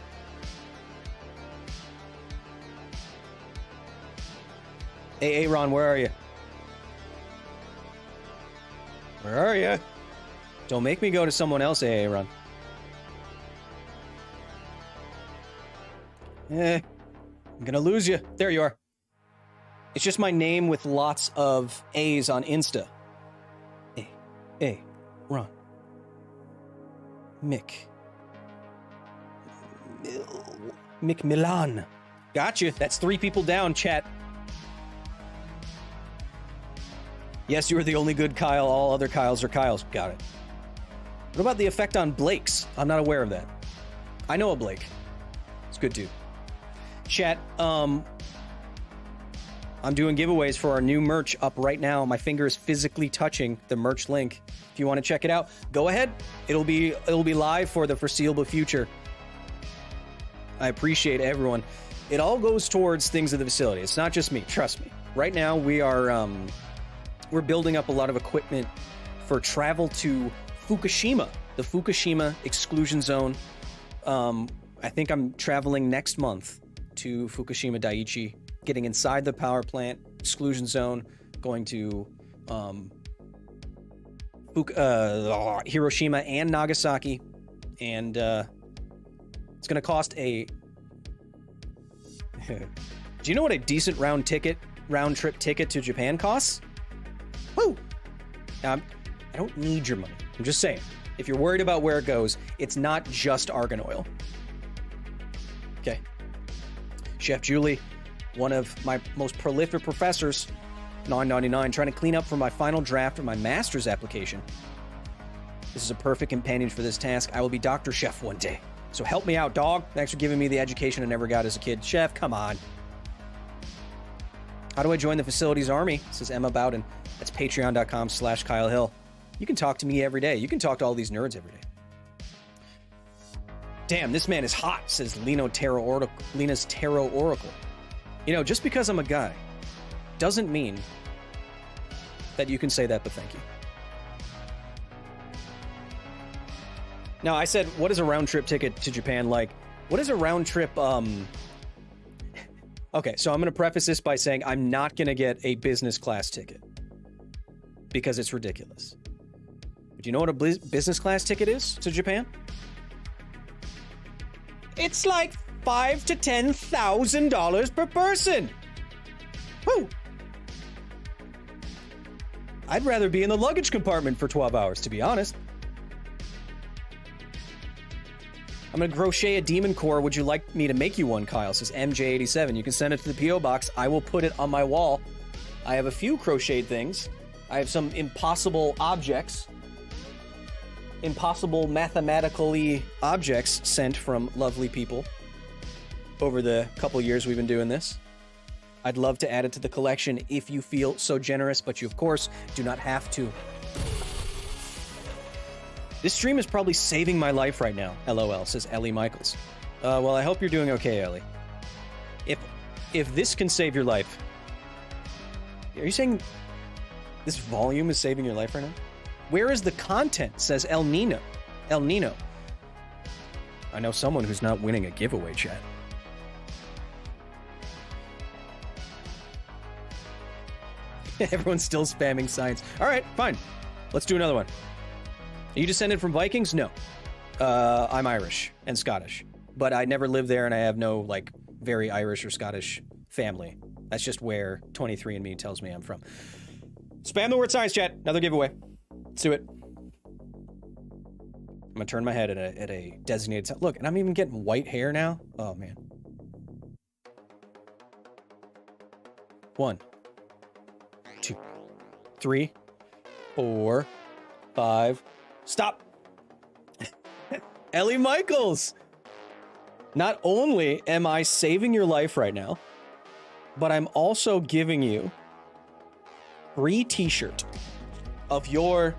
S1: Hey, Ron, where are you? Where are you? Don't make me go to someone else, Aaron. I'm gonna lose you. There you are. It's just my name with lots of A's on Insta. Ron. McMillan. Gotcha. That's 3 people down, chat. Yes, you are the only good Kyle. All other Kyles are Kyles. Got it. What about the effect on Blake's? I'm not aware of that. I know a Blake. It's good dude. Chat, I'm doing giveaways for our new merch up right now. My finger is physically touching the merch link. If you want to check it out, go ahead. It'll be live for the foreseeable future. I appreciate everyone. It all goes towards things at the facility. It's not just me. Trust me. Right now, we're building up a lot of equipment for travel to Fukushima, the Fukushima exclusion zone. I think I'm traveling next month to Fukushima Daiichi, getting inside the power plant exclusion zone, going to Hiroshima and Nagasaki, and it's going to cost a... Do you know what a decent round trip ticket to Japan costs? Woo! Now, I don't need your money. I'm just saying, if you're worried about where it goes, it's not just argan oil. Okay. Chef Julie, one of my most prolific professors, $9.99, trying to clean up for my final draft of my master's application. This is a perfect companion for this task. I will be Dr. Chef one day. So help me out, dog. Thanks for giving me the education I never got as a kid. Chef, come on. How do I join the facilities army? Says Emma Bowden. That's patreon.com/Kyle Hill. You can talk to me every day. You can talk to all these nerds every day. Damn, this man is hot, says Lena's Tarot Oracle. You know, just because I'm a guy doesn't mean that you can say that, but thank you. Now, I said, what is a round trip ticket to Japan like? What is a round trip, Okay, so I'm going to preface this by saying I'm not going to get a business class ticket because it's ridiculous. But you know what a business class ticket is to Japan? It's like $5,000 to $10,000 per person. Woo! I'd rather be in the luggage compartment for 12 hours, to be honest. I'm going to crochet a demon core. Would you like me to make you one, Kyle? Says MJ87. You can send it to the P.O. box. I will put it on my wall. I have a few crocheted things. I have some impossible objects. Impossible mathematically objects sent from lovely people over the couple years we've been doing this. I'd love to add it to the collection if you feel so generous, but you, of course, do not have to. This stream is probably saving my life right now, LOL, says Ellie Michaels. Well, I hope you're doing okay, Ellie. If this can save your life... Are you saying this volume is saving your life right now? Where is the content, says El Nino. I know someone who's not winning a giveaway, chat. Everyone's still spamming science. All right, fine. Let's do another one. Are you descended from Vikings? No. I'm Irish and Scottish, but I never lived there, and I have no, like, very Irish or Scottish family. That's just where 23andMe tells me I'm from. Spam the word science, chat. Another giveaway. Let's do it. I'm gonna turn my head at a designated time. Look, and I'm even getting white hair now. Oh, man. 1, 2, 3, 4, 5. Stop. Ellie Michaels. Not only am I saving your life right now, but I'm also giving you free t-shirt of your,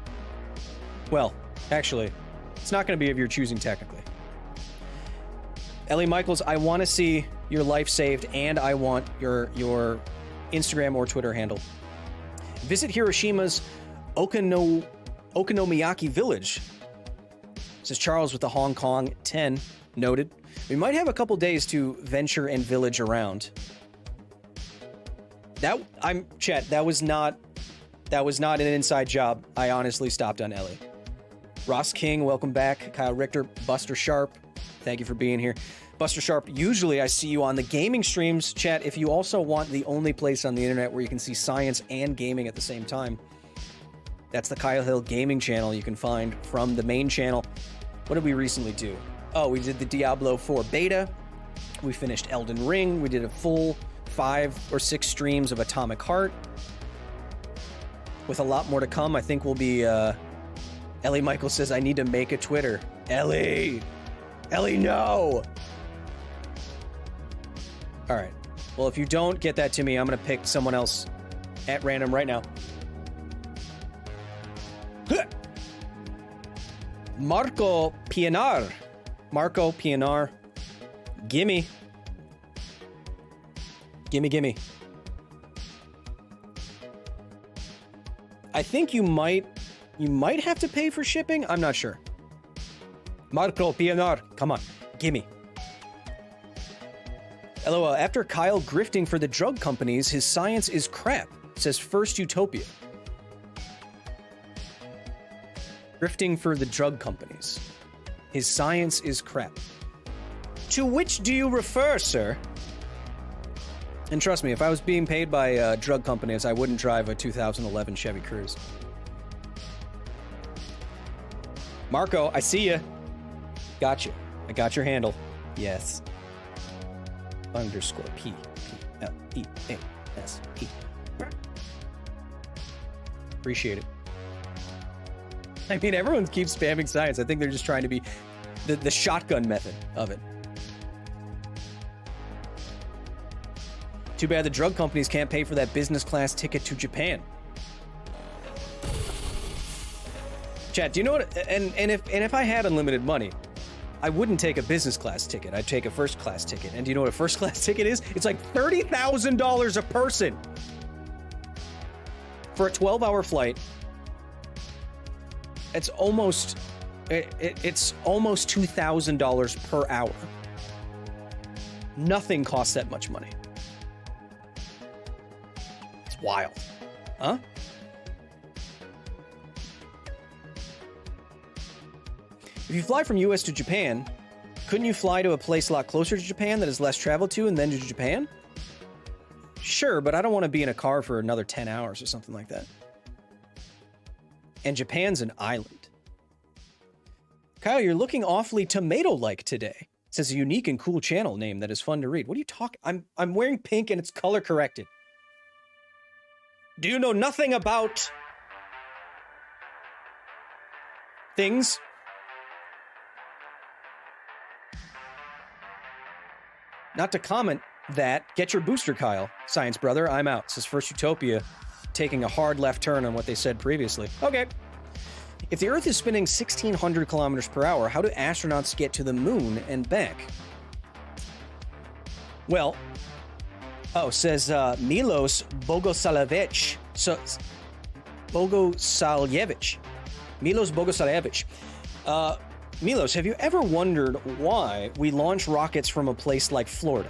S1: well, actually, it's not going to be of your choosing technically. Ellie Michaels, I want to see your life saved, and I want your Instagram or Twitter handle. Visit Hiroshima's Okonomiyaki Village. Says Charles with the Hong Kong 10. Noted. We might have a couple days to venture and village around. That was not an inside job. I honestly stopped on Ellie. Ross King, welcome back. Kyle Richter, Buster Sharp, thank you for being here. Buster Sharp, usually I see you on the gaming streams. Chat, if you also want the only place on the internet where you can see science and gaming at the same time, that's the Kyle Hill Gaming channel you can find from the main channel. What did we recently do? Oh, we did the Diablo 4 beta. We finished Elden Ring. We did a full 5 or 6 streams of Atomic Heart. With a lot more to come, I think we'll be... Ellie Michael says, I need to make a Twitter. Ellie! Ellie, no! All right. Well, if you don't get that to me, I'm going to pick someone else at random right now. Marco Pienar. Marco Pienar. Gimme. Gimme, gimme. I think you might have to pay for shipping. I'm not sure. Marco Pienar. Come on. Gimme. LOL. After Kyle grifting for the drug companies, his science is crap, says First Utopia. Grifting for the drug companies. His science is crap. To which do you refer, sir? And trust me, if I was being paid by drug companies, I wouldn't drive a 2011 Chevy Cruze. Marco, I see you. Got you. I got your handle. Yes. _ P-P-L-E-A-S-E. Appreciate it. I mean, everyone keeps spamming science. I think they're just trying to be the shotgun method of it. Too bad the drug companies can't pay for that business class ticket to Japan. Chat, do you know what? And if I had unlimited money, I wouldn't take a business class ticket. I'd take a first class ticket. And do you know what a first class ticket is? It's like $30,000 a person for a 12-hour flight. It's almost $2,000 per hour. Nothing costs that much money. It's wild, huh? If you fly from US to Japan, couldn't you fly to a place a lot closer to Japan that is less traveled to and then to Japan? Sure, but I don't want to be in a car for another 10 hours or something like that. And Japan's an island. Kyle, you're looking awfully tomato-like today. It says a unique and cool channel name that is fun to read. What are you talking? I'm wearing pink and it's color corrected. Do you know nothing about things? Not to comment that, get your booster, Kyle. Science brother, I'm out. Says First Utopia, taking a hard left turn on what they said previously. Okay. If the Earth is spinning 1,600 kilometers per hour, how do astronauts get to the moon and back? Well, says Milos Bogosalevich. Milos Bogosalevich. Milos, have you ever wondered why we launch rockets from a place like Florida?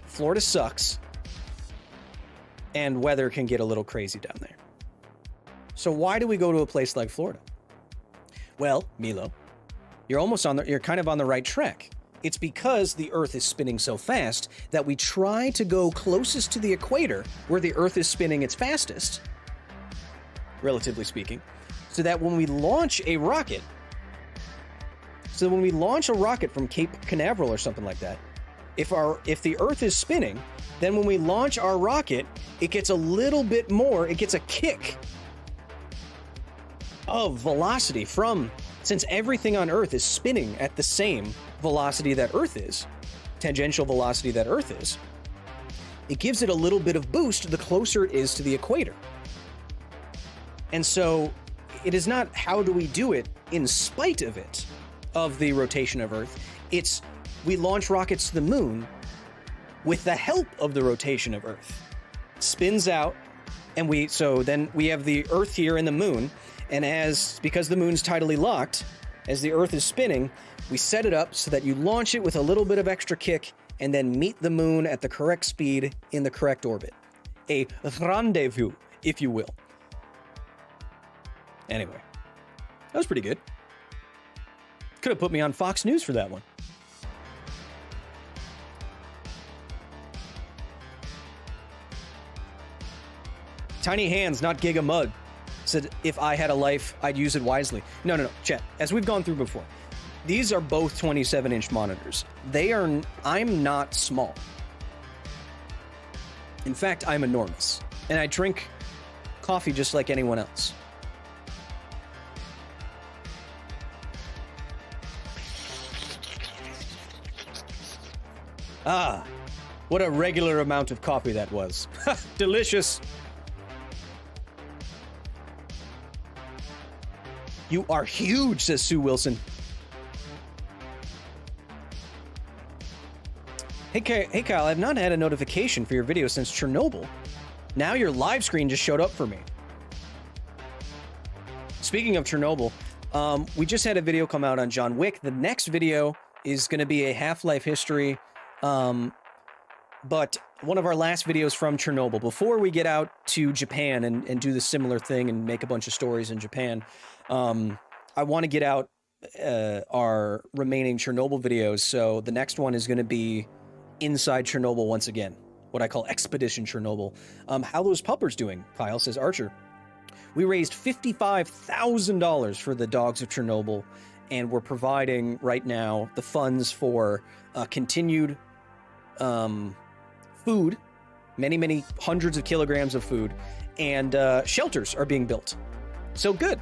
S1: Florida sucks, and weather can get a little crazy down there. So why do we go to a place like Florida? Well, Milo, you're kind of on the right track. It's because the Earth is spinning so fast that we try to go closest to the equator where the Earth is spinning its fastest, relatively speaking, so that when we launch a rocket, from Cape Canaveral or something like that, if the Earth is spinning, then when we launch our rocket, it gets a little bit more, it gets a kick of velocity since everything on Earth is spinning at the same velocity that Earth is, tangential velocity that Earth is, it gives it a little bit of boost the closer it is to the equator. And so it is not how do we do it in spite of it, of the rotation of Earth. It's we launch rockets to the moon with the help of the rotation of Earth. Spins out, and then we have the Earth here and the moon, and because the moon's tidally locked, as the Earth is spinning, we set it up so that you launch it with a little bit of extra kick and then meet the moon at the correct speed in the correct orbit. A rendezvous, if you will. Anyway, that was pretty good. Could have put me on Fox News for that one. Tiny Hands, not Giga Mug, said, if I had a life, I'd use it wisely. No, chat. As we've gone through before, these are both 27-inch monitors. I'm not small. In fact, I'm enormous. And I drink coffee just like anyone else. Ah, what a regular amount of coffee that was. Delicious. You are huge, says Sue Wilson. Hey Kyle, I've not had a notification for your video since Chernobyl. Now your live screen just showed up for me. Speaking of Chernobyl, we just had a video come out on John Wick. The next video is going to be a Half-Life history, but one of our last videos from Chernobyl. Before we get out to Japan and do the similar thing and make a bunch of stories in Japan, I want to get out our remaining Chernobyl videos, so the next one is going to be inside Chernobyl once again, what I call Expedition Chernobyl. How those puppers doing, Kyle, says Archer. We raised $55,000 for the dogs of Chernobyl, and we're providing right now the funds for continued food, many hundreds of kilograms of food, and shelters are being built. So good.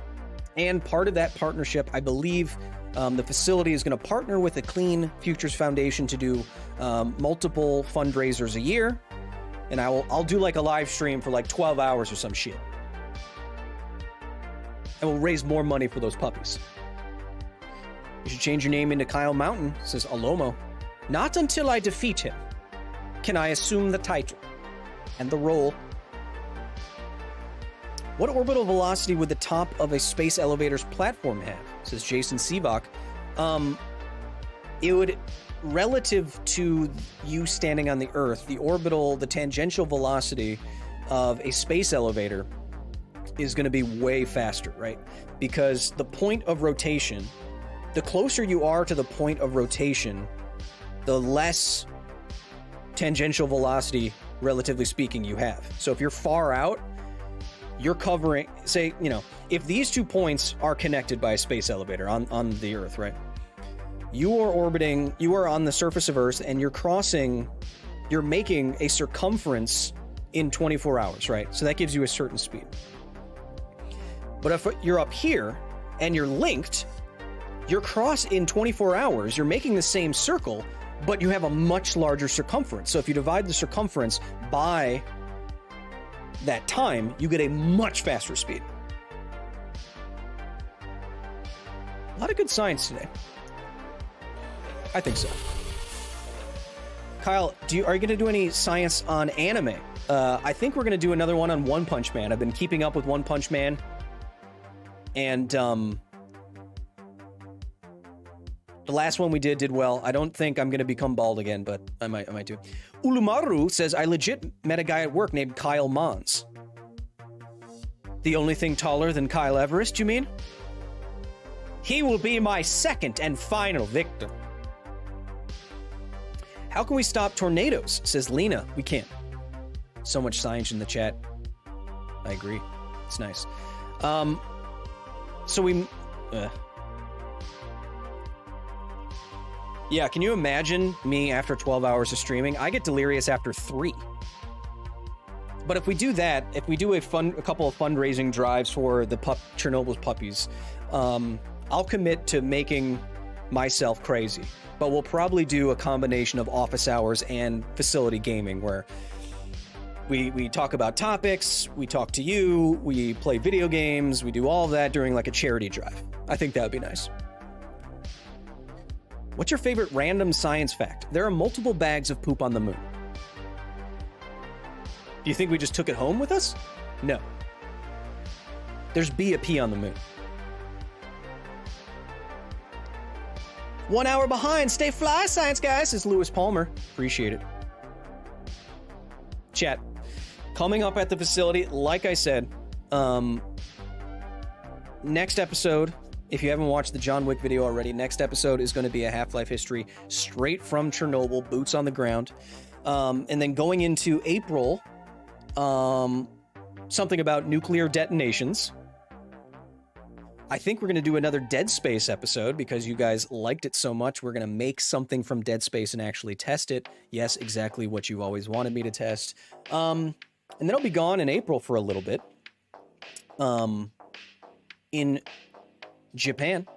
S1: And part of that partnership, I believe, the facility is going to partner with the Clean Futures Foundation to do multiple fundraisers a year, and I'll do like a live stream for like 12 hours or some shit, and we'll raise more money for those puppies. You should change your name into Kyle Mountain, says Alomo. Not until I defeat him can I assume the title and the role. What orbital velocity would the top of a space elevator's platform have? Says Jason Sivak. It would, relative to you standing on the Earth, the tangential velocity of a space elevator is going to be way faster, right? Because the point of rotation, the closer you are to the point of rotation, the less tangential velocity, relatively speaking, you have. So if you're far out, you're covering, say, if these 2 points are connected by a space elevator on the Earth, right? You are on the surface of Earth, and you're making a circumference in 24 hours, right? So that gives you a certain speed. But if you're up here and you're linked, in 24 hours, you're making the same circle, but you have a much larger circumference. So if you divide the circumference by that time, you get a much faster speed. A lot of good science today. I think so. Kyle, are you going to do any science on anime? I think we're going to do another one on One Punch Man. I've been keeping up with One Punch Man, and the last one we did well. I don't think I'm going to become bald again, but I might do. Ulumaru says, I legit met a guy at work named Kyle Mons. The only thing taller than Kyle Everest, you mean? He will be my second and final victim. How can we stop tornadoes? Says Lena. We can't. So much science in the chat. I agree. It's nice. So we... Yeah, can you imagine me after 12 hours of streaming? I get delirious after 3. But if we do that, if we do a couple of fundraising drives for the Chernobyl's puppies, I'll commit to making myself crazy. But we'll probably do a combination of office hours and facility gaming where we talk about topics, we talk to you, we play video games, we do all of that during like a charity drive. I think that would be nice. What's your favorite random science fact? There are multiple bags of poop on the moon. Do you think we just took it home with us? No. There's B a P on the moon. 1 hour behind. Stay fly, science guys, says Lewis Palmer. Appreciate it. Chat. Coming up at the facility, like I said, next episode, if you haven't watched the John Wick video already, next episode is going to be a Half-Life history straight from Chernobyl, boots on the ground. And then going into April, something about nuclear detonations. I think we're going to do another Dead Space episode because you guys liked it so much. We're going to make something from Dead Space and actually test it. Yes, exactly what you've always wanted me to test. And then I'll be gone in April for a little bit. In Japan.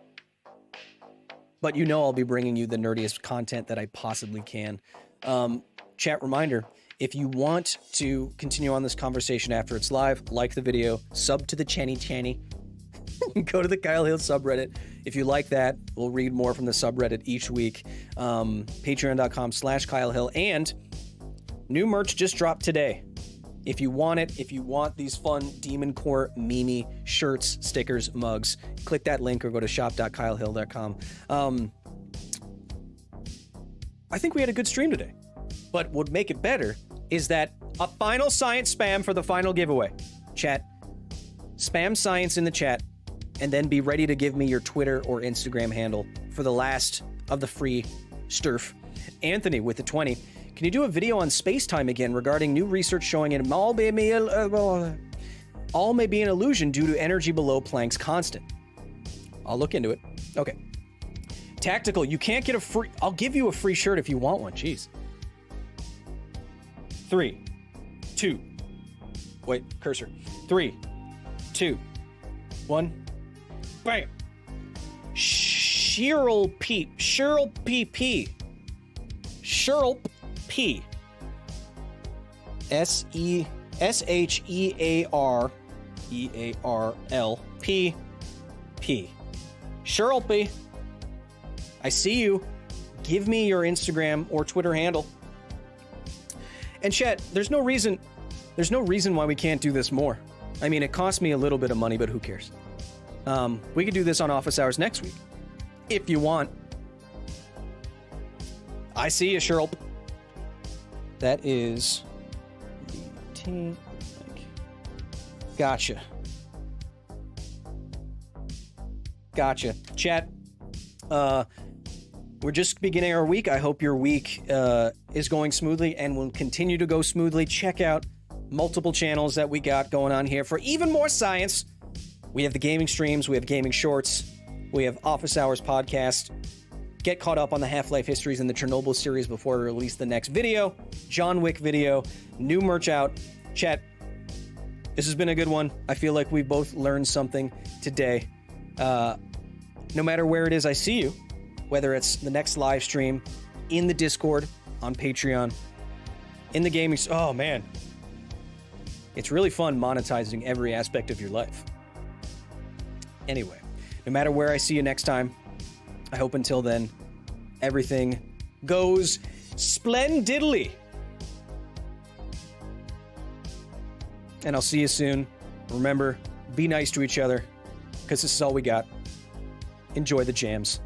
S1: But you know I'll be bringing you the nerdiest content that I possibly can. Chat reminder, if you want to continue on this conversation after it's live, like the video, sub to the Channy. Go to the Kyle Hill subreddit. If you like that, we'll read more from the subreddit each week. Patreon.com/Kyle Hill. And new merch just dropped today. If you want it, if you want these fun Demon Core Mimi shirts, stickers, mugs, click that link or go to shop.kylehill.com. I think we had a good stream today. But what would make it better is that a final science spam for the final giveaway. Chat, spam science in the chat, and then be ready to give me your Twitter or Instagram handle for the last of the free sturf. Anthony with the 20. Can you do a video on space-time again regarding new research showing it all may be an illusion due to energy below Planck's constant? I'll look into it. Okay. Tactical, you can't get a free... I'll give you a free shirt if you want one. Jeez. 3, 2... Wait, cursor. 3, 2, 1... Bam! Cheryl P. SHEARLP. Cheryl P. I see you. Give me your Instagram or Twitter handle. And chat, there's no reason why we can't do this more. I mean, it costs me a little bit of money, but who cares? We could do this on office hours next week, if you want. I see you, Cheryl. That is the team. Gotcha. Chat, we're just beginning our week. I hope your week is going smoothly and will continue to go smoothly. Check out multiple channels that we got going on here for even more science. We have the gaming streams, we have gaming shorts, we have Office Hours podcast. Get caught up on the Half-Life histories and the Chernobyl series before we release the next video. John Wick video, new merch out. Chat, this has been a good one. I feel like we both learned something today. No matter where it is I see you, whether it's the next live stream, in the Discord, on Patreon, in the gaming... Oh, man. It's really fun monetizing every aspect of your life. Anyway, no matter where I see you next time, I hope until then, everything goes splendidly. And I'll see you soon. Remember, be nice to each other, because this is all we got. Enjoy the jams.